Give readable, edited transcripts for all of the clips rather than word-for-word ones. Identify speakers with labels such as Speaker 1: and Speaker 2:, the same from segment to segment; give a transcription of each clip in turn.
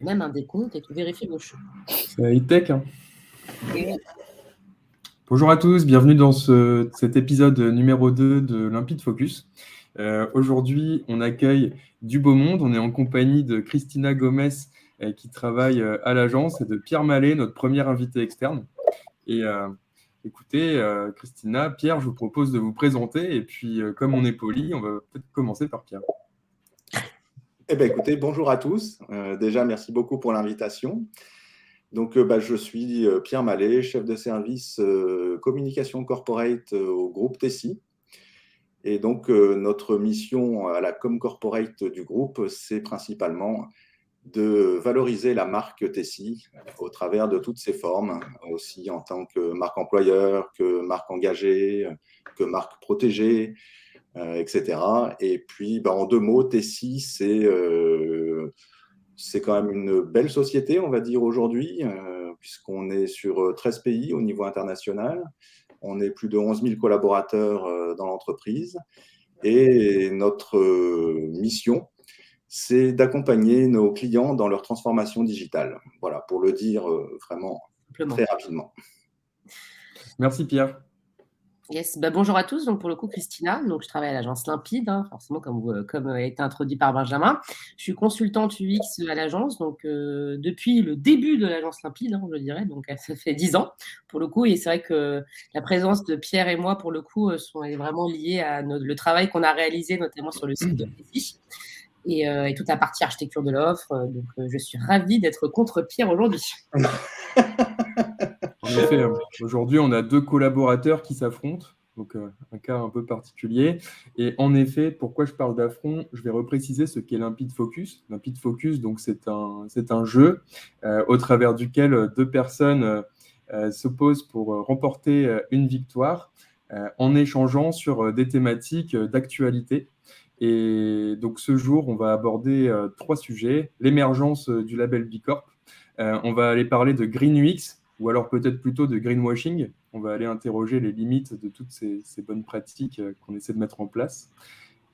Speaker 1: même un décompte et tout vérifier vos choix.
Speaker 2: C'est high-tech, hein.
Speaker 1: Et
Speaker 2: Bonjour à tous, bienvenue dans cet épisode numéro 2 de Limpide Focus. Aujourd'hui, on accueille du beau monde. On est en compagnie de Christina Gomez qui travaille à l'agence et de Pierre Mallet, notre premier invité externe. Et écoutez, Christina, Pierre, je vous propose de vous présenter. Et puis, comme on est poli, on va peut-être commencer par Pierre.
Speaker 3: Eh bien, écoutez, bonjour à tous. Déjà, merci beaucoup pour l'invitation. Donc, je suis Pierre Mallet, chef de service communication corporate au groupe Tessi. Et donc, notre mission à la com corporate du groupe, c'est principalement de valoriser la marque Tessi au travers de toutes ses formes, aussi en tant que marque employeur, que marque engagée, que marque protégée, etc. Et puis, en 2 mots, Tessi, c'est quand même une belle société, on va dire aujourd'hui, puisqu'on est sur 13 pays au niveau international. On est plus de 11 000 collaborateurs dans l'entreprise. Et notre mission, c'est d'accompagner nos clients dans leur transformation digitale. Voilà, pour le dire vraiment très rapidement.
Speaker 2: Merci Pierre.
Speaker 1: Yes. Bonjour à tous. Donc pour le coup, Christina. Donc je travaille à l'agence Limpide, forcément comme a été introduit par Benjamin. Je suis consultante UX à l'agence, donc depuis le début de l'agence Limpide, je dirais. Donc ça fait 10 ans pour le coup. Et c'est vrai que la présence de Pierre et moi, pour le coup, est vraiment liée à le travail qu'on a réalisé, notamment sur le site de Tessi et toute la partie architecture de l'offre. Donc je suis ravie d'être contre Pierre aujourd'hui.
Speaker 2: En effet, aujourd'hui, on a 2 collaborateurs qui s'affrontent, donc un cas un peu particulier. Et en effet, pourquoi je parle d'affront, je vais repréciser ce qu'est Limpide Focus. Limpide Focus, donc, c'est un jeu au travers duquel 2 personnes s'opposent pour remporter une victoire en échangeant sur des thématiques d'actualité. Et donc, ce jour, on va aborder 3 sujets. L'émergence du label B Corp. On va aller parler de Green UX, ou alors peut-être plutôt de greenwashing. On va aller interroger les limites de toutes ces bonnes pratiques qu'on essaie de mettre en place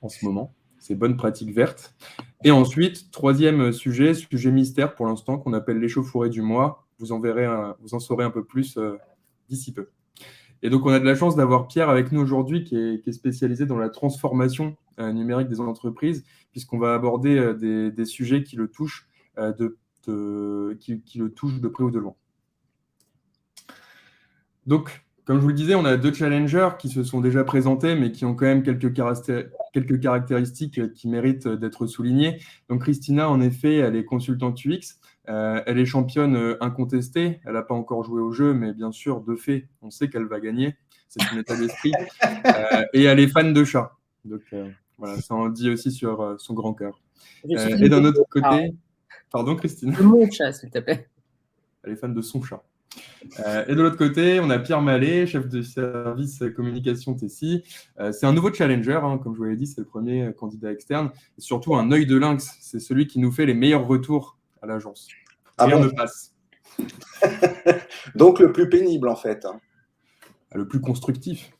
Speaker 2: en ce moment, ces bonnes pratiques vertes. Et ensuite, 3e sujet mystère pour l'instant, qu'on appelle l'échauffourée du mois. Vous en saurez un peu plus d'ici peu. Et donc, on a de la chance d'avoir Pierre avec nous aujourd'hui, qui est spécialisé dans la transformation numérique des entreprises, puisqu'on va aborder des sujets qui le touchent qui le touchent de près ou de loin. Donc, comme je vous le disais, on a 2 challengers qui se sont déjà présentés, mais qui ont quand même quelques caractéristiques qui méritent d'être soulignées. Donc, Christina, en effet, elle est consultante UX. Elle est championne incontestée. Elle n'a pas encore joué au jeu, mais bien sûr, de fait, on sait qu'elle va gagner. C'est son état d'esprit. Et elle est fan de chats. Donc, voilà, ça en dit aussi sur son grand cœur. Et d'un autre côté... Pardon, Christine.
Speaker 1: De mon chat, s'il te plaît.
Speaker 2: Elle est fan de son chat. Et de l'autre côté, on a Pierre Mallet, chef de service communication Tessi. C'est un nouveau challenger, comme je vous l'ai dit, c'est le premier candidat externe. Et surtout un œil de lynx, c'est celui qui nous fait les meilleurs retours à l'agence. Rien ne passe.
Speaker 3: Donc le plus pénible en fait.
Speaker 2: Le plus constructif.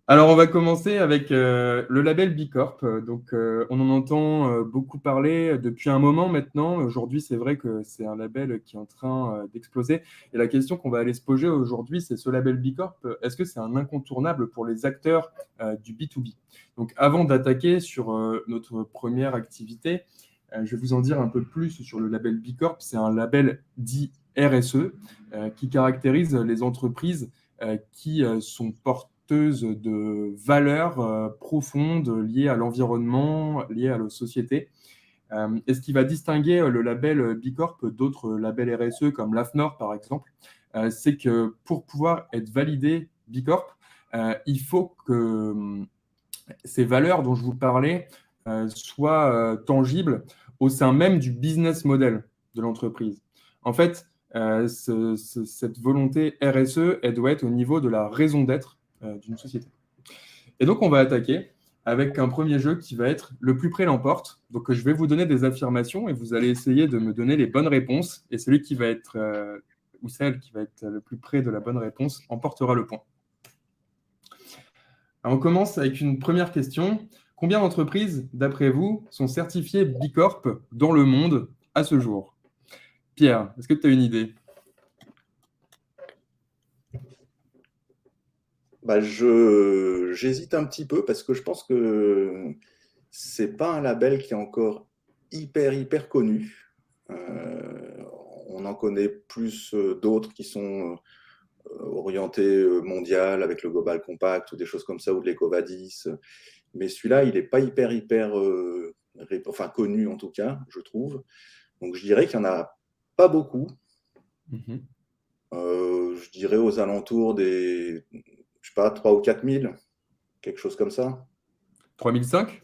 Speaker 2: Alors, on va commencer avec le label B Corp. Donc, on en entend beaucoup parler depuis un moment maintenant. Aujourd'hui, c'est vrai que c'est un label qui est en train d'exploser. Et la question qu'on va aller se poser aujourd'hui, c'est ce label B Corp, est-ce que c'est un incontournable pour les acteurs du B2B? Donc, avant d'attaquer sur notre première activité, je vais vous en dire un peu plus sur le label B Corp. C'est un label dit RSE qui caractérise les entreprises qui sont porteuses de valeurs profondes liées à l'environnement, liées à la société. Et ce qui va distinguer le label B Corp d'autres labels RSE comme l'AFNOR par exemple, c'est que pour pouvoir être validé B Corp, il faut que ces valeurs dont je vous parlais soient tangibles au sein même du business model de l'entreprise. En fait, cette volonté RSE, elle doit être au niveau de la raison d'être d'une société. Et donc, on va attaquer avec un premier jeu qui va être le plus près l'emporte. Donc, je vais vous donner des affirmations et vous allez essayer de me donner les bonnes réponses. Et celui qui va être, ou celle qui va être le plus près de la bonne réponse, emportera le point. Alors, on commence avec une première question. Combien d'entreprises, d'après vous, sont certifiées Bicorp dans le monde à ce jour? Pierre, est-ce que tu as une idée?
Speaker 3: J'hésite un petit peu parce que je pense que c'est pas un label qui est encore hyper connu. On en connaît plus d'autres qui sont orientés mondial avec le Global Compact ou des choses comme ça, ou de l'EcoVadis. Mais celui-là, il n'est pas hyper connu en tout cas, je trouve. Donc je dirais qu'il n'y en a pas beaucoup. Je dirais aux alentours des, je sais pas, 3 ou 4 000, quelque chose comme ça.
Speaker 2: 3005?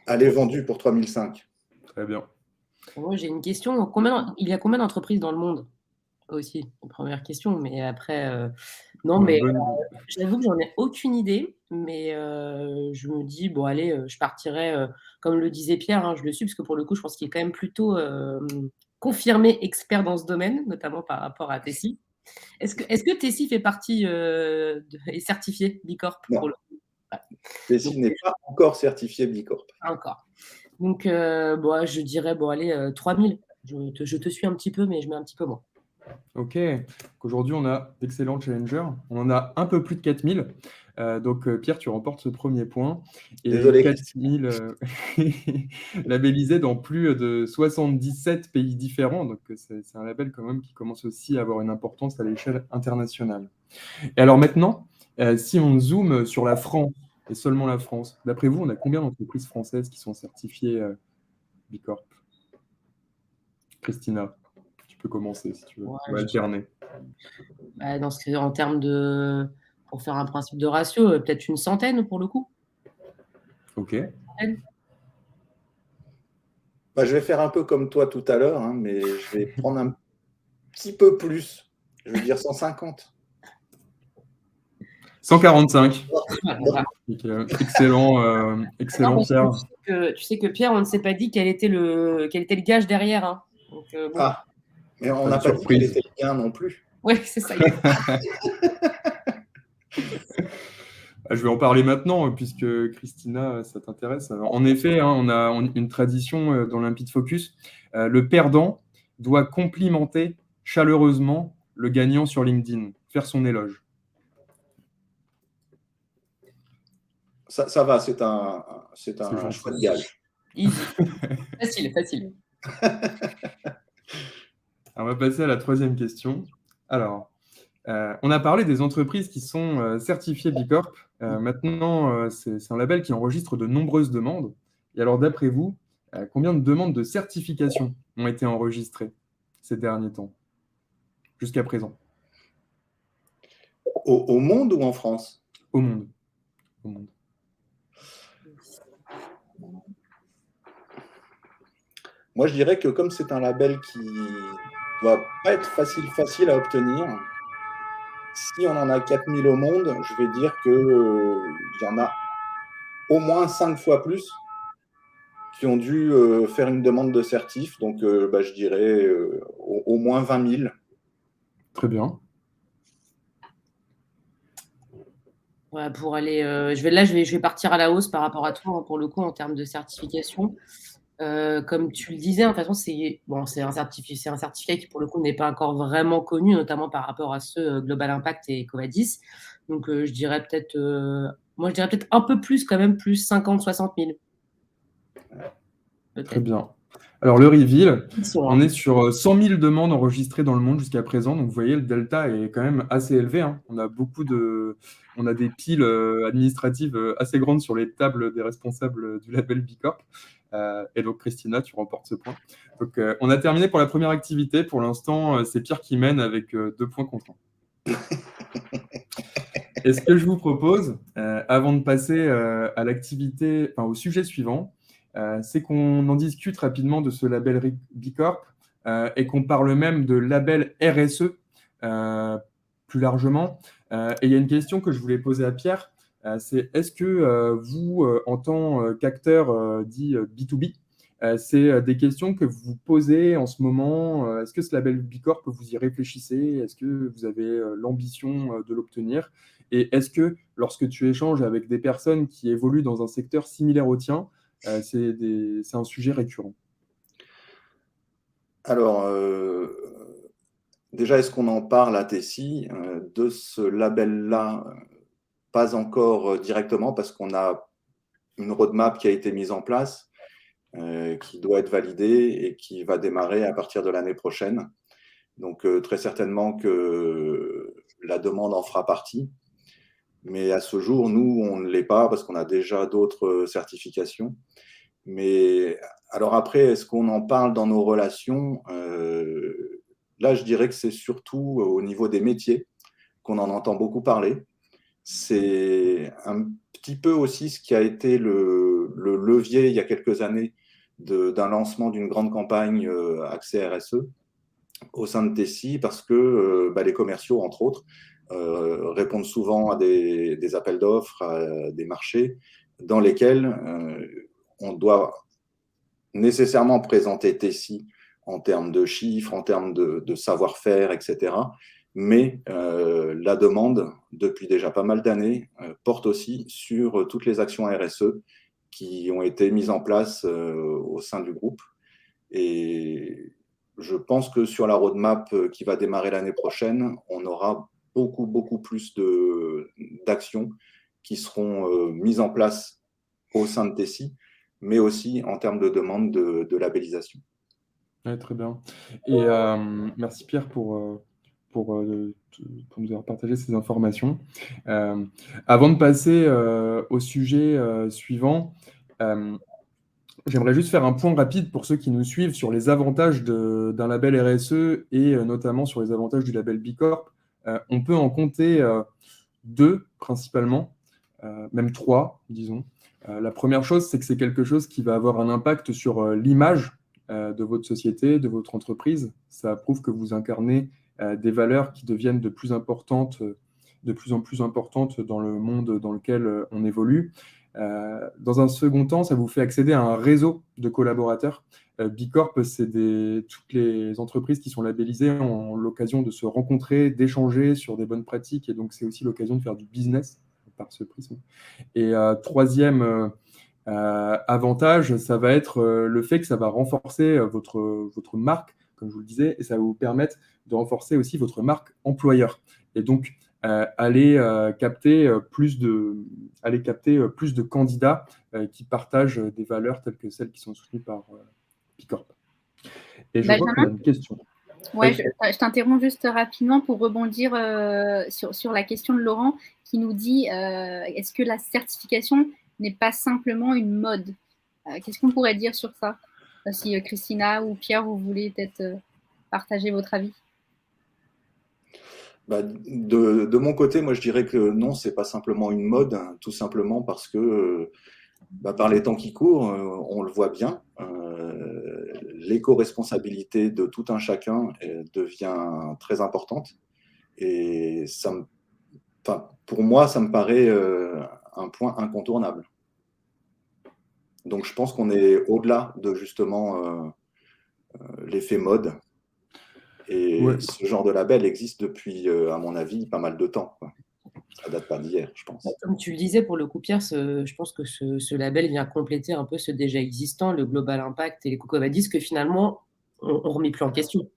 Speaker 3: Allez, vendu pour 3005.
Speaker 2: Très bien.
Speaker 1: Moi, j'ai une question. Il y a combien d'entreprises dans le monde? Aussi, première question. Mais après, non, mais j'avoue que j'en ai aucune idée. Mais je me dis, bon, allez, je partirai, comme le disait Pierre, hein, je le suis, parce que pour le coup, je pense qu'il est quand même plutôt confirmé expert dans ce domaine, notamment par rapport à Tessie. Est-ce que Tessie fait partie est certifié Bicorp pour le coup?
Speaker 3: Tessie n'est pas encore certifié Bicorp.
Speaker 1: Encore. Donc, bon, je dirais, bon, allez, 3000. Je te suis un petit peu, mais je mets un petit peu moins.
Speaker 2: Ok. Aujourd'hui, on a d'excellents challengers. On en a un peu plus de 4000. Donc, Pierre, tu remportes ce premier point. Et
Speaker 3: désolé.
Speaker 2: 4000 labellisés dans plus de 77 pays différents. Donc, c'est un label quand même qui commence aussi à avoir une importance à l'échelle internationale. Et alors maintenant, si on zoome sur la France, et seulement la France, d'après vous, on a combien d'entreprises françaises qui sont certifiées Bicorp? Christina, tu peux commencer si tu veux.
Speaker 1: Ouais,
Speaker 2: on va alterner.
Speaker 1: Bah, en termes de... Pour faire un principe de ratio, peut-être une centaine pour le coup.
Speaker 2: Ok.
Speaker 3: Je vais faire un peu comme toi tout à l'heure, hein, mais je vais prendre un petit peu plus. Je veux dire 150.
Speaker 2: 145. Excellent,
Speaker 1: Non,
Speaker 2: Pierre.
Speaker 1: tu sais que Pierre, on ne s'est pas dit quel était le gage derrière. Hein. Donc, bon.
Speaker 3: Ah, mais on n'a pas dit quel était le gain non plus.
Speaker 1: Oui, c'est ça.
Speaker 2: Je vais en parler maintenant, puisque Christina, ça t'intéresse. En effet, hein, on a une tradition dans Limpide Focus. Le perdant doit complimenter chaleureusement le gagnant sur LinkedIn, faire son éloge.
Speaker 3: Ça va, c'est un choix de gage.
Speaker 1: Facile.
Speaker 2: On va passer à la troisième question. Alors, on a parlé des entreprises qui sont certifiées Bicorp. Maintenant, c'est un label qui enregistre de nombreuses demandes. Et alors, d'après vous, combien de demandes de certification ont été enregistrées ces derniers temps, jusqu'à présent?
Speaker 3: Au monde ou en France?
Speaker 2: Au monde.
Speaker 3: Moi, je dirais que comme c'est un label qui ne doit pas être facile à obtenir, si on en a 4000 au monde, je vais dire qu'il y en a au moins 5 fois plus qui ont dû faire une demande de certif. Donc, je dirais au moins 20 000.
Speaker 2: Très bien.
Speaker 1: Ouais, pour aller, je vais partir à la hausse par rapport à toi, hein, pour le coup, en termes de certification. Comme tu le disais, de toute façon, c'est un certificat qui, pour le coup, n'est pas encore vraiment connu, notamment par rapport à ceux Global Impact et EcoVadis. Donc, je dirais peut-être un peu plus, quand même, plus 50 60 000.
Speaker 2: Très bien. Alors, le reveal,
Speaker 1: on
Speaker 2: on est sur 100 000 demandes enregistrées dans le monde jusqu'à présent. Donc, vous voyez, le delta est quand même assez élevé. Hein. On a des piles administratives assez grandes sur les tables des responsables du label Bicorp. Et donc, Christina, tu remportes ce point. Donc, on a terminé pour la première activité. Pour l'instant, c'est Pierre qui mène avec 2 points contre 1. Et ce que je vous propose, avant de passer à l'activité, au sujet suivant, c'est qu'on en discute rapidement de ce label Bicorp et qu'on parle même de label RSE plus largement. Et il y a une question que je voulais poser à Pierre, c'est est-ce que vous, en tant qu'acteur dit B2B, C'est des questions que vous vous posez en ce moment. Est-ce que ce label Bicorp, vous y réfléchissez? Est-ce que vous avez l'ambition de l'obtenir? Et est-ce que lorsque tu échanges avec des personnes qui évoluent dans un secteur similaire au tien, c'est un sujet récurrent?
Speaker 3: Alors, déjà, est-ce qu'on en parle à Tessie de ce label-là? Pas encore directement, parce qu'on a une roadmap qui a été mise en place, qui doit être validée et qui va démarrer à partir de l'année prochaine. Donc, très certainement que la demande en fera partie. Mais à ce jour, nous, on ne l'est pas parce qu'on a déjà d'autres certifications. Mais alors après, est-ce qu'on en parle dans nos relations? Là, je dirais que c'est surtout au niveau des métiers qu'on en entend beaucoup parler. C'est un petit peu aussi ce qui a été le levier il y a quelques années d'un lancement d'une grande campagne accès RSE au sein de Tessie, parce que les commerciaux, entre autres, répondent souvent à des appels d'offres, à des marchés dans lesquels on doit nécessairement présenter Tessie en termes de chiffres, en termes de savoir-faire, etc. Mais la demande, depuis déjà pas mal d'années, porte aussi sur toutes les actions RSE qui ont été mises en place au sein du groupe. Et je pense que sur la roadmap qui va démarrer l'année prochaine, on aura beaucoup plus d'actions qui seront mises en place au sein de Tessie, mais aussi en termes de demande de labellisation.
Speaker 2: Ouais, très bien. Et merci Pierre pour nous avoir partagé ces informations. Avant de passer au sujet suivant, j'aimerais juste faire un point rapide pour ceux qui nous suivent sur les avantages d'un label RSE et notamment sur les avantages du label Bicorp. On peut en compter deux principalement, même trois, disons. La première chose, c'est que c'est quelque chose qui va avoir un impact sur l'image de votre société, de votre entreprise. Ça prouve que vous incarnez des valeurs qui deviennent de plus en plus importantes dans le monde dans lequel on évolue. Dans un second temps, ça vous fait accéder à un réseau de collaborateurs. Bicorp, toutes les entreprises qui sont labellisées ont l'occasion de se rencontrer, d'échanger sur des bonnes pratiques, et donc c'est aussi l'occasion de faire du business par ce prisme. Et troisième avantage, ça va être le fait que ça va renforcer votre marque, comme je vous le disais, et ça va vous permettre de renforcer aussi votre marque employeur. Et donc, aller capter plus de candidats qui partagent des valeurs telles que celles qui sont soutenues par Bicorp. Et je vois qu'on a une question.
Speaker 4: Ouais, je t'interromps juste rapidement pour rebondir sur la question de Laurent qui nous dit est-ce que la certification n'est pas simplement une mode? Qu'est-ce qu'on pourrait dire sur ça? Si Christina ou Pierre, vous voulez peut-être partager votre avis.
Speaker 3: De mon côté, moi je dirais que non, c'est pas simplement une mode, hein, tout simplement parce que par les temps qui courent, on le voit bien, l'éco-responsabilité de tout un chacun devient très importante. Et pour moi, ça me paraît un point incontournable. Donc je pense qu'on est au-delà de justement l'effet mode. Et ouais, ce genre de label existe depuis, à mon avis, pas mal de temps, quoi. Ça date pas d'hier, je pense.
Speaker 1: Comme tu le disais, pour le coup, Pierre, je pense que ce label vient compléter un peu ce déjà existant, le Global Impact et les Cocovadis, que finalement, on ne remet plus en question.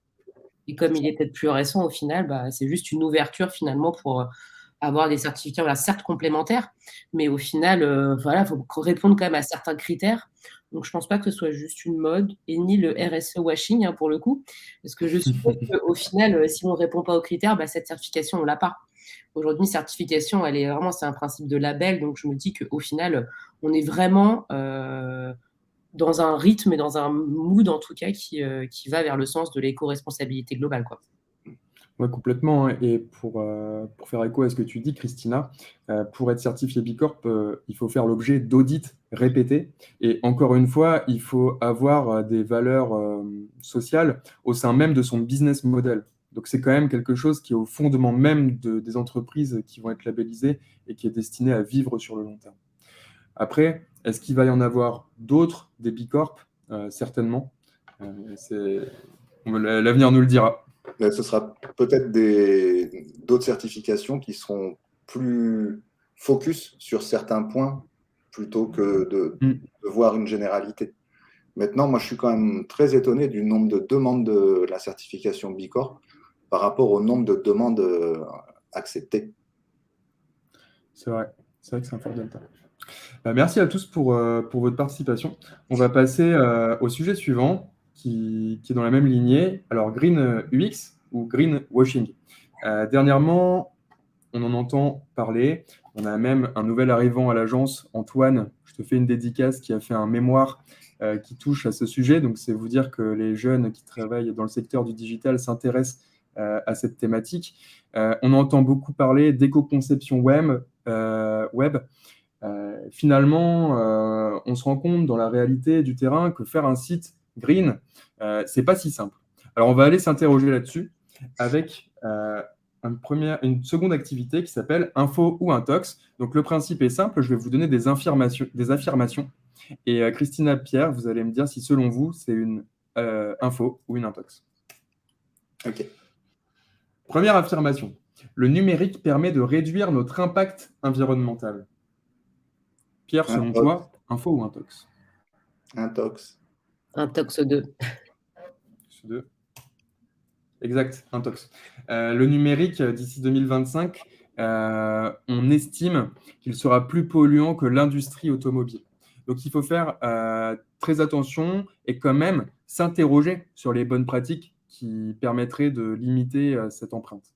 Speaker 1: Et comme il est peut-être plus récent, au final, c'est juste une ouverture finalement pour avoir des certificats, certes complémentaires, mais au final, il faut répondre quand même à certains critères. Donc, je ne pense pas que ce soit juste une mode et ni le RSE washing, hein, pour le coup, parce que je suppose qu'au final, si on ne répond pas aux critères, cette certification, on ne l'a pas. Aujourd'hui, une certification, c'est un principe de label, donc je me dis qu'au final, on est vraiment dans un rythme et dans un mood, en tout cas, qui va vers le sens de l'éco-responsabilité globale, quoi.
Speaker 2: Oui, complètement. Et pour faire écho à ce que tu dis, Christina, pour être certifié Bicorp, il faut faire l'objet d'audits répétés. Et encore une fois, il faut avoir des valeurs sociales au sein même de son business model. Donc, c'est quand même quelque chose qui est au fondement même des entreprises qui vont être labellisées et qui est destiné à vivre sur le long terme. Après, est-ce qu'il va y en avoir d'autres, des Bicorp? certainement. L'avenir nous le dira.
Speaker 3: Mais ce sera peut-être d'autres certifications qui seront plus focus sur certains points plutôt que de voir une généralité. Maintenant, moi, je suis quand même très étonné du nombre de demandes de la certification B Corp par rapport au nombre de demandes acceptées.
Speaker 2: C'est vrai que c'est un fort delta. Merci à tous pour votre participation. On va passer au sujet suivant, qui est dans la même lignée. Alors, Green UX ou Green Washing. Dernièrement, on en entend parler. On a même un nouvel arrivant à l'agence, Antoine. Je te fais une dédicace, qui a fait un mémoire qui touche à ce sujet. Donc, c'est vous dire que les jeunes qui travaillent dans le secteur du digital s'intéressent à cette thématique. On entend beaucoup parler d'éco-conception web. Finalement, on se rend compte dans la réalité du terrain que faire un site green, c'est pas si simple. Alors, on va aller s'interroger là-dessus avec une seconde activité qui s'appelle Info ou Intox. Donc, le principe est simple, je vais vous donner des affirmations. Et Christina, Pierre, vous allez me dire si, selon vous, c'est une info ou une intox.
Speaker 3: Ok.
Speaker 2: Première affirmation. Le numérique permet de réduire notre impact environnemental. Pierre, selon toi, info ou intox?
Speaker 3: Intox.
Speaker 1: Intox 2.
Speaker 2: Exact, intox. Le numérique, d'ici 2025, on estime qu'il sera plus polluant que l'industrie automobile. Donc, il faut faire très attention et quand même s'interroger sur les bonnes pratiques qui permettraient de limiter cette empreinte.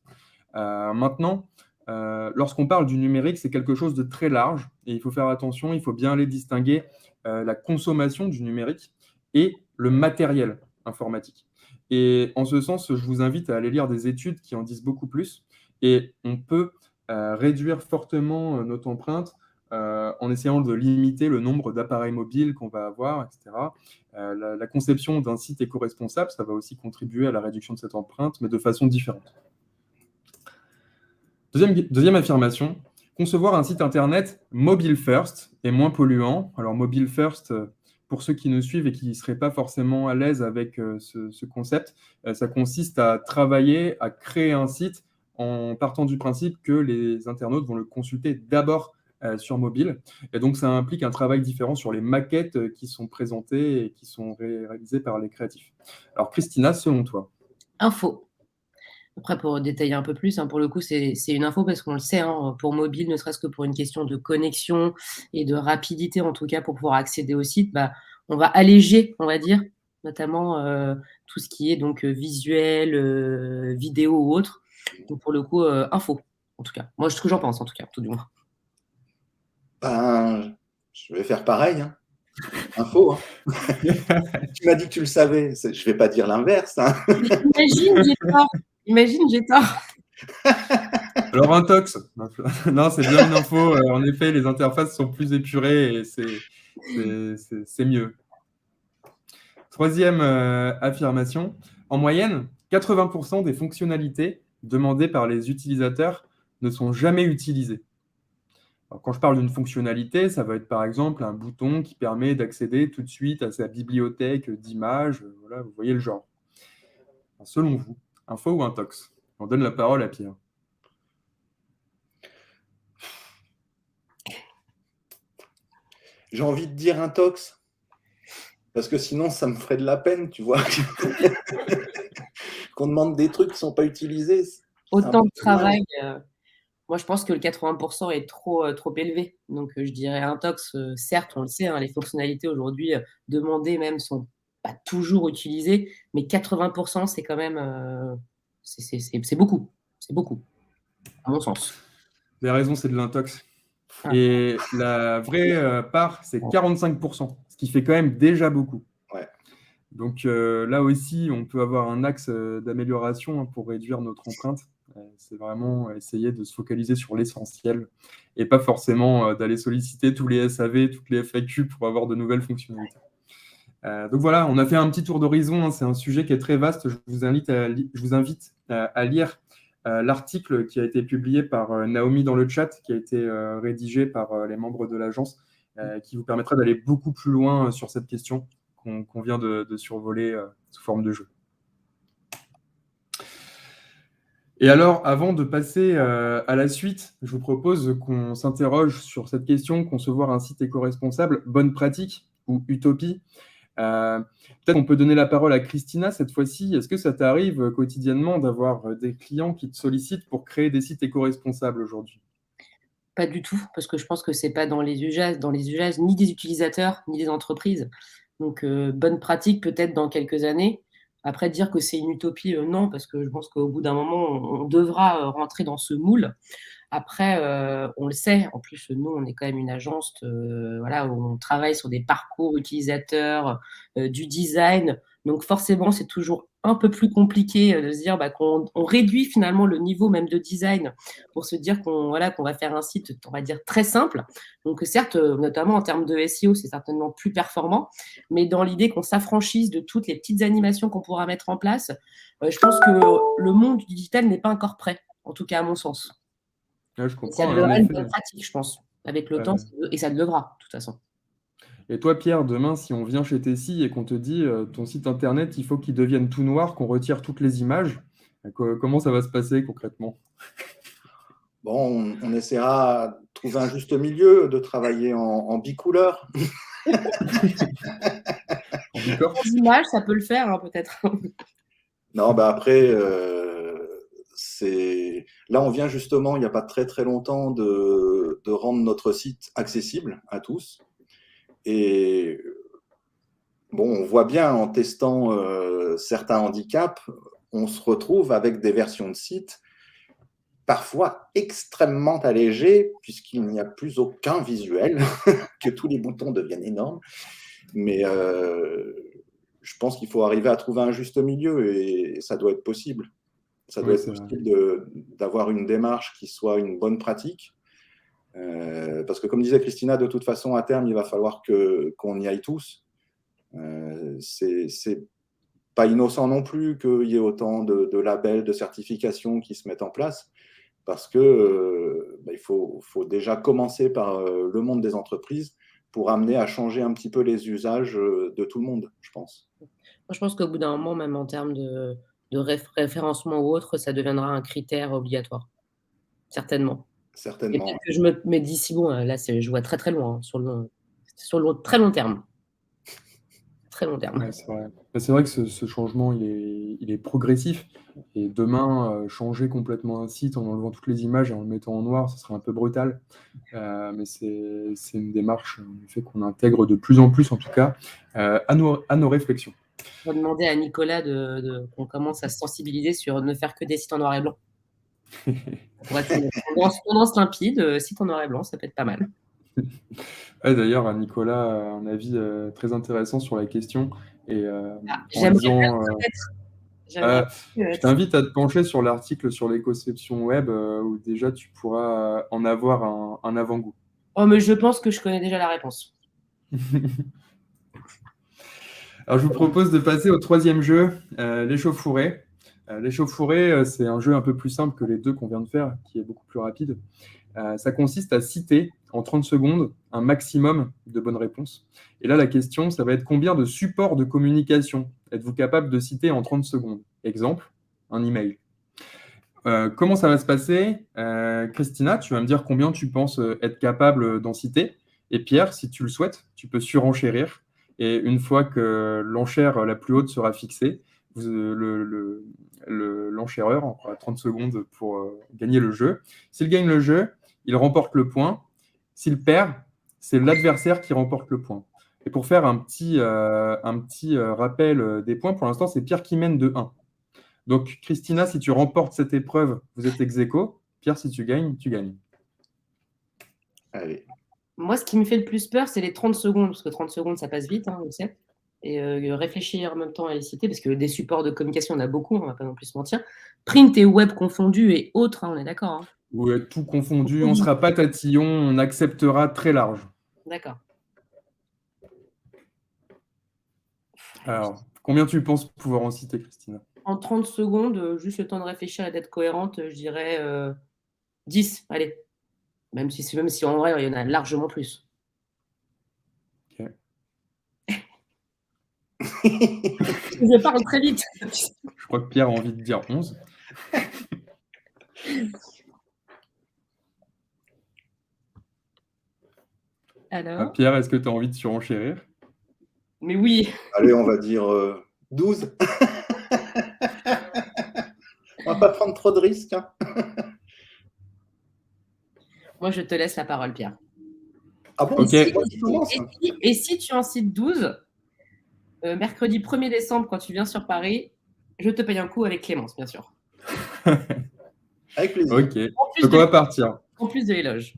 Speaker 2: Maintenant, lorsqu'on parle du numérique, c'est quelque chose de très large et il faut faire attention, il faut bien les distinguer, la consommation du numérique et le matériel informatique. Et en ce sens, je vous invite à aller lire des études qui en disent beaucoup plus et on peut réduire fortement notre empreinte en essayant de limiter le nombre d'appareils mobiles qu'on va avoir, etc. La conception d'un site éco-responsable, ça va aussi contribuer à la réduction de cette empreinte, mais de façon différente. Deuxième affirmation, concevoir un site internet mobile first et moins polluant. Alors mobile first, pour ceux qui nous suivent et qui ne seraient pas forcément à l'aise avec ce concept, ça consiste à travailler, à créer un site en partant du principe que les internautes vont le consulter d'abord sur mobile. Et donc ça implique un travail différent sur les maquettes qui sont présentées et qui sont réalisées par les créatifs. Alors Christina, selon toi?
Speaker 1: Info. Après, pour détailler un peu plus, pour le coup, c'est une info parce qu'on le sait, pour mobile, ne serait-ce que pour une question de connexion et de rapidité, en tout cas, pour pouvoir accéder au site, on va alléger, on va dire, notamment tout ce qui est donc visuel, vidéo ou autre. Donc, pour le coup, info, en tout cas. Moi, ce que j'en pense, en tout cas, tout du moins.
Speaker 3: Je vais faire pareil. Info. Tu m'as dit que tu le savais. Je ne vais pas dire l'inverse.
Speaker 1: Imagine, j'ai tort.
Speaker 2: Alors, intox. Non, c'est bien une info. En effet, les interfaces sont plus épurées et c'est mieux. Troisième affirmation. En moyenne, 80% des fonctionnalités demandées par les utilisateurs ne sont jamais utilisées. Alors, quand je parle d'une fonctionnalité, ça va être par exemple un bouton qui permet d'accéder tout de suite à sa bibliothèque d'images. Voilà, vous voyez le genre. Alors, selon vous, info ou intox? On donne la parole à Pierre.
Speaker 3: J'ai envie de dire intox. Parce que sinon, ça me ferait de la peine, tu vois. Qu'on demande des trucs qui ne sont pas utilisés.
Speaker 1: Autant de travail. Moi, je pense que le 80% est trop élevé. Donc, je dirais intox. Certes, on le sait, les fonctionnalités aujourd'hui demandées même sont pas toujours utilisées, mais 80%, c'est quand même, c'est beaucoup. C'est beaucoup, à mon sens.
Speaker 2: Vous avez raison, c'est de l'intox. Et la vraie part, c'est 45%, ce qui fait quand même déjà beaucoup.
Speaker 3: Ouais.
Speaker 2: Donc là aussi, on peut avoir un axe d'amélioration pour réduire notre empreinte. C'est vraiment essayer de se focaliser sur l'essentiel et pas forcément d'aller solliciter tous les SAV, toutes les FAQ pour avoir de nouvelles fonctionnalités. Donc voilà, on a fait un petit tour d'horizon. C'est un sujet qui est très vaste. Je vous invite à lire l'article qui a été publié par Naomi dans le chat, qui a été rédigé par les membres de l'agence, qui vous permettra d'aller beaucoup plus loin sur cette question qu'on vient de survoler sous forme de jeu. Et alors, avant de passer à la suite, je vous propose qu'on s'interroge sur cette question, concevoir un site éco-responsable, bonne pratique ou utopie. Peut-être qu'on peut donner la parole à Christina cette fois-ci. Est-ce que ça t'arrive quotidiennement d'avoir des clients qui te sollicitent pour créer des sites éco-responsables aujourd'hui?
Speaker 1: Pas du tout, parce que je pense que c'est pas dans les usages ni des utilisateurs, ni des entreprises. Donc, bonne pratique peut-être dans quelques années. Après, dire que c'est une utopie, non, parce que je pense qu'au bout d'un moment, on devra rentrer dans ce moule. Après, on le sait, en plus, nous, on est quand même une agence voilà, où on travaille sur des parcours utilisateurs, du design. Donc forcément, c'est toujours un peu plus compliqué de se dire qu'on réduit finalement le niveau même de design pour se dire voilà, qu'on va faire un site, on va dire, très simple. Donc certes, notamment en termes de SEO, c'est certainement plus performant, mais dans l'idée qu'on s'affranchisse de toutes les petites animations qu'on pourra mettre en place, je pense que le monde du digital n'est pas encore prêt, en tout cas à mon sens.
Speaker 2: Ouais, je
Speaker 1: Et ça
Speaker 2: comprends, en
Speaker 1: deviendra une
Speaker 2: effet.
Speaker 1: bonne pratique, je pense, avec le temps, et ça le devra, de toute façon.
Speaker 2: Et toi, Pierre, demain, si on vient chez Tessie et qu'on te dit ton site internet, il faut qu'il devienne tout noir, qu'on retire toutes les images, comment ça va se passer concrètement?
Speaker 3: Bon, on essaiera de trouver un juste milieu, de travailler en bicouleur.
Speaker 2: En bicorp?
Speaker 1: Sans images, ça peut le faire, hein, peut-être.
Speaker 3: Non, bah après, là, on vient justement, il n'y a pas très très longtemps, de rendre notre site accessible à tous. Et bon, on voit bien en testant certains handicaps, on se retrouve avec des versions de site parfois extrêmement allégées, puisqu'il n'y a plus aucun visuel, que tous les boutons deviennent énormes. Mais je pense qu'il faut arriver à trouver un juste milieu et ça doit être possible. Ça doit
Speaker 2: Oui,
Speaker 3: être
Speaker 2: c'est vrai.
Speaker 3: possible d'avoir une démarche qui soit une bonne pratique. Parce que comme disait Christina, de toute façon, à terme, il va falloir qu'on y aille tous. C'est pas innocent non plus qu'il y ait autant de labels, de certifications qui se mettent en place, parce que il faut déjà commencer par le monde des entreprises pour amener à changer un petit peu les usages de tout le monde, je pense.
Speaker 1: Moi, je pense qu'au bout d'un moment, même en termes de référencement ou autre, ça deviendra un critère obligatoire. Certainement. Et
Speaker 3: Certainement.
Speaker 1: peut-être que je me dis, si bon, là, je vois très très loin, hein, sur le très long terme. Très long terme.
Speaker 2: Ouais, c'est vrai. C'est vrai que ce changement, il est progressif. Et demain, changer complètement un site en enlevant toutes les images et en le mettant en noir, ce serait un peu brutal. Mais c'est une démarche en effet, qu'on intègre de plus en plus, en tout cas, à nos réflexions.
Speaker 1: On va demander à Nicolas qu'on commence à se sensibiliser sur ne faire que des sites en noir et blanc. Pour être une tendance limpide, site en noir et blanc, ça peut être pas mal.
Speaker 2: Ouais, d'ailleurs, Nicolas a un avis très intéressant sur la question. Et en
Speaker 1: J'aimerais
Speaker 2: disant,
Speaker 1: bien connaître.
Speaker 2: je t'invite à te pencher sur l'article sur l'éco-conception web où déjà tu pourras en avoir un avant-goût.
Speaker 1: Oh, mais je pense que je connais déjà la réponse.
Speaker 2: Alors, je vous propose de passer au troisième jeu, l'échauffourée. L'échauffourée, c'est un jeu un peu plus simple que les deux qu'on vient de faire, qui est beaucoup plus rapide. Ça consiste à citer en 30 secondes un maximum de bonnes réponses. Et là, la question, ça va être combien de supports de communication êtes-vous capable de citer en 30 secondes? Exemple, un email. Comment ça va se passer? Christina, tu vas me dire combien tu penses être capable d'en citer. Et Pierre, si tu le souhaites, tu peux surenchérir. Et une fois que l'enchère la plus haute sera fixée, l'enchéreur aura 30 secondes pour gagner le jeu. S'il gagne le jeu, il remporte le point. S'il perd, c'est l'adversaire qui remporte le point. Et pour faire un petit rappel des points, pour l'instant, c'est Pierre qui mène de 1. Donc, Christina, si tu remportes cette épreuve, vous êtes ex aequo. Pierre, si tu gagnes, tu gagnes.
Speaker 3: Allez.
Speaker 1: Moi, ce qui me fait le plus peur, c'est les 30 secondes, parce que 30 secondes, ça passe vite, hein, on le sait. Et réfléchir en même temps à les citer, parce que des supports de communication, on a beaucoup, on ne va pas non plus se mentir. Print et web confondus et autres, hein, on est d'accord. Hein.
Speaker 2: Ouais, tout confondu, on ne sera pas tatillon, on acceptera très large.
Speaker 1: D'accord.
Speaker 2: Alors, combien tu penses pouvoir en citer, Christina?
Speaker 1: En 30 secondes, juste le temps de réfléchir et d'être cohérente, je dirais 10, allez. Même si en vrai, il y en a largement plus.
Speaker 2: Okay.
Speaker 1: Je parle très vite.
Speaker 2: Je crois que Pierre a envie de dire 11.
Speaker 1: Alors,
Speaker 2: Pierre, est-ce que tu as envie de surenchérir?
Speaker 1: mais oui.
Speaker 3: Allez, on va dire 12. On va pas prendre trop de risques. Hein.
Speaker 1: Moi, je te laisse la parole, Pierre.
Speaker 3: Ah bon,
Speaker 2: Ok.
Speaker 1: Et si tu en cites 12, mercredi 1er décembre, quand tu viens sur Paris, je te paye un coup avec Clémence, bien sûr.
Speaker 3: Avec plaisir.
Speaker 2: Ok, donc on va partir.
Speaker 1: En plus de l'éloge.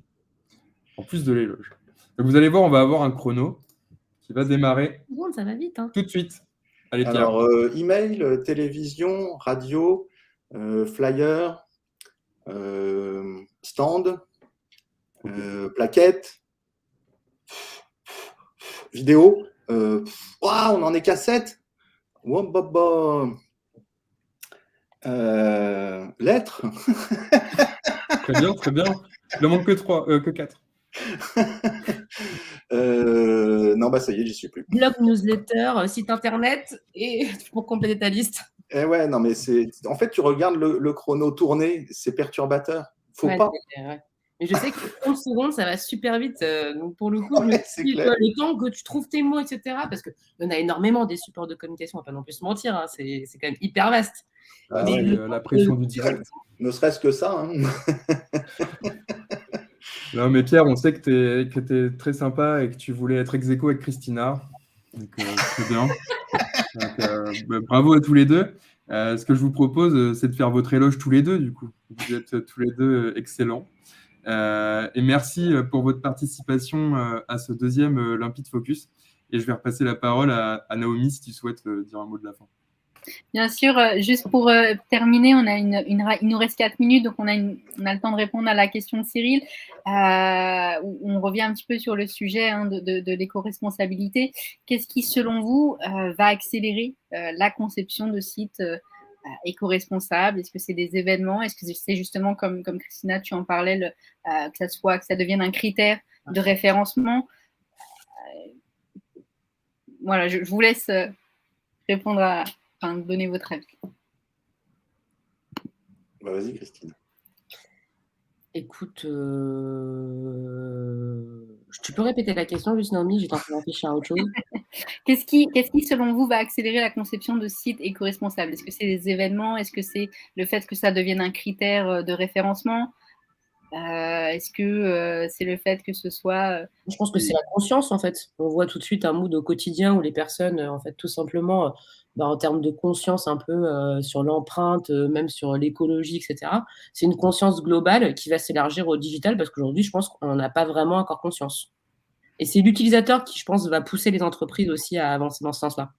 Speaker 2: En plus de l'éloge. Donc vous allez voir, on va avoir un chrono qui va démarrer
Speaker 1: Ça va vite. Hein.
Speaker 2: tout de suite. Allez, Pierre.
Speaker 3: Alors, email, télévision, radio, flyer, stand, plaquette, vidéo. On en est qu'à 7. Lettres.
Speaker 2: Très bien, très bien. Il ne manque que 4.
Speaker 3: Non, bah ça y est, j'y suis plus.
Speaker 1: Blog, newsletter, site internet, et pour compléter ta liste.
Speaker 3: Ouais, non, mais en fait, tu regardes le chrono tourner, c'est perturbateur. Faut pas.
Speaker 1: Ouais. Mais je sais que 30 secondes, ça va super vite. Donc pour le coup, le temps que tu trouves tes mots, etc. Parce qu'il y en a énormément des supports de communication, on va pas non plus se mentir. Hein, c'est quand même hyper vaste.
Speaker 2: La pression du direct.
Speaker 3: Ne serait-ce que ça. Hein.
Speaker 2: Non, mais Pierre, on sait que tu es très sympa et que tu voulais être ex aequo avec Christina. Donc, très bien. Donc, bravo à tous les deux. Ce que je vous propose, c'est de faire votre éloge tous les deux, du coup. Vous êtes tous les deux excellents. Et merci pour votre participation à ce deuxième Limpide Focus. Et je vais repasser la parole à Naomi si tu souhaites dire un mot de la fin.
Speaker 4: Bien sûr, juste pour terminer, il nous reste 4 minutes, donc on a le temps de répondre à la question de Cyril. On revient un petit peu sur le sujet de l'éco-responsabilité. Qu'est-ce qui, selon vous, va accélérer la conception de sites éco-responsables? Est-ce que c'est des événements? Est-ce que c'est justement, comme Christina, tu en parlais, que ça devienne un critère de référencement? Voilà, je vous laisse répondre donner votre avis.
Speaker 3: Bah, vas-y, Christine.
Speaker 1: Écoute, tu peux répéter la question, juste Naomi, j'étais en train de réfléchir à autre chose.
Speaker 4: Qu'est-ce qui, selon vous, va accélérer la conception de sites éco-responsables? Est-ce que c'est des événements? Est-ce que c'est le fait que ça devienne un critère de référencement? Est-ce que c'est le fait que ce soit…
Speaker 1: Je pense que c'est la conscience, en fait. On voit tout de suite un mood au quotidien où les personnes, en fait, tout simplement, en termes de conscience un peu sur l'empreinte, même sur l'écologie, etc., c'est une conscience globale qui va s'élargir au digital parce qu'aujourd'hui, je pense qu'on n'en a pas vraiment encore conscience. Et c'est l'utilisateur qui, je pense, va pousser les entreprises aussi à avancer dans ce sens-là,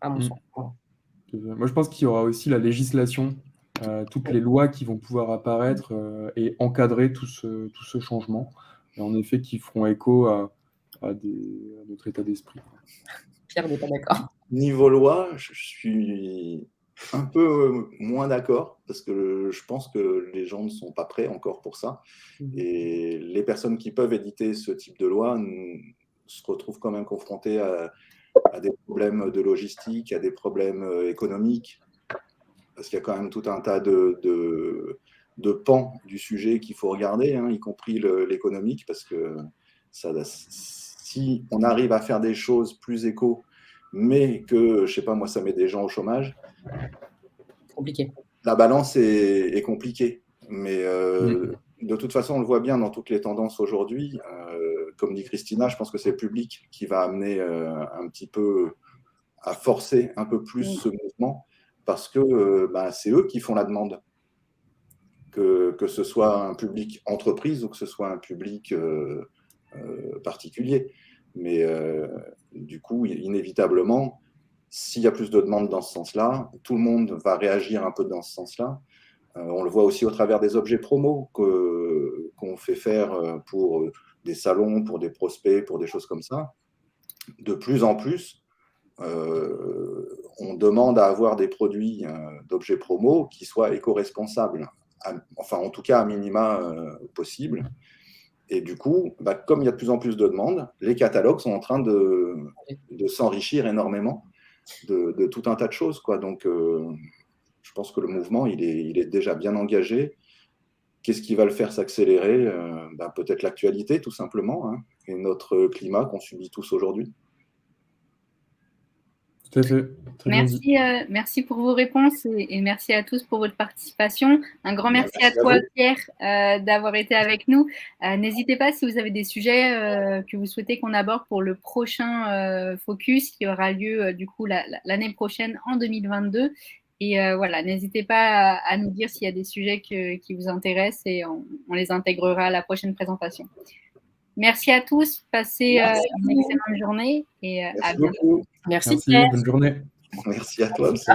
Speaker 1: à mon sens.
Speaker 2: Moi, je pense qu'il y aura aussi la législation, toutes les lois qui vont pouvoir apparaître et encadrer tout ce changement, et en effet qui feront écho à notre état d'esprit.
Speaker 1: Pierre n'est pas d'accord.
Speaker 3: Niveau loi, je suis un peu moins d'accord parce que je pense que les gens ne sont pas prêts encore pour ça. Et les personnes qui peuvent éditer ce type de loi se retrouvent quand même confrontées à des problèmes de logistique, à des problèmes économiques, parce qu'il y a quand même tout un tas de pans du sujet qu'il faut regarder, hein, y compris l'économique, parce que si on arrive à faire des choses plus éco, mais que, je sais pas, moi, ça met des gens au chômage,
Speaker 1: compliqué.
Speaker 3: La balance est compliquée. Mais de toute façon, on le voit bien dans toutes les tendances aujourd'hui. Comme dit Christina, je pense que c'est le public qui va amener un petit peu à forcer un peu plus ce mouvement, parce que c'est eux qui font la demande. Que ce soit un public entreprise ou que ce soit un public particulier. Mais du coup, inévitablement, s'il y a plus de demandes dans ce sens-là, tout le monde va réagir un peu dans ce sens-là. On le voit aussi au travers des objets promos qu'on fait faire pour des salons, pour des prospects, pour des choses comme ça. De plus en plus, on demande à avoir des produits d'objets promos qui soient éco-responsables, enfin en tout cas à minima possible. Et du coup, comme il y a de plus en plus de demandes, les catalogues sont en train de s'enrichir énormément. de tout un tas de choses, quoi. Donc, je pense que le mouvement, il est déjà bien engagé. Qu'est-ce qui va le faire s'accélérer? Peut-être l'actualité, tout simplement, hein, et notre climat qu'on subit tous aujourd'hui.
Speaker 2: Tout à fait. Très bien dit.
Speaker 4: Merci pour vos réponses et merci à tous pour votre participation. Un grand merci à
Speaker 3: Merci à
Speaker 4: toi,
Speaker 3: vous.
Speaker 4: Pierre, d'avoir été avec nous. N'hésitez pas si vous avez des sujets que vous souhaitez qu'on aborde pour le prochain focus qui aura lieu du coup l'année prochaine en 2022. Et voilà, n'hésitez pas à nous dire s'il y a des sujets qui vous intéressent et on les intégrera à la prochaine présentation. Merci à tous, passez une excellente journée et à
Speaker 3: Merci
Speaker 4: bientôt.
Speaker 3: beaucoup.
Speaker 1: Merci,
Speaker 2: Merci,
Speaker 1: Pierre.
Speaker 2: bonne journée.
Speaker 3: Merci à toi aussi.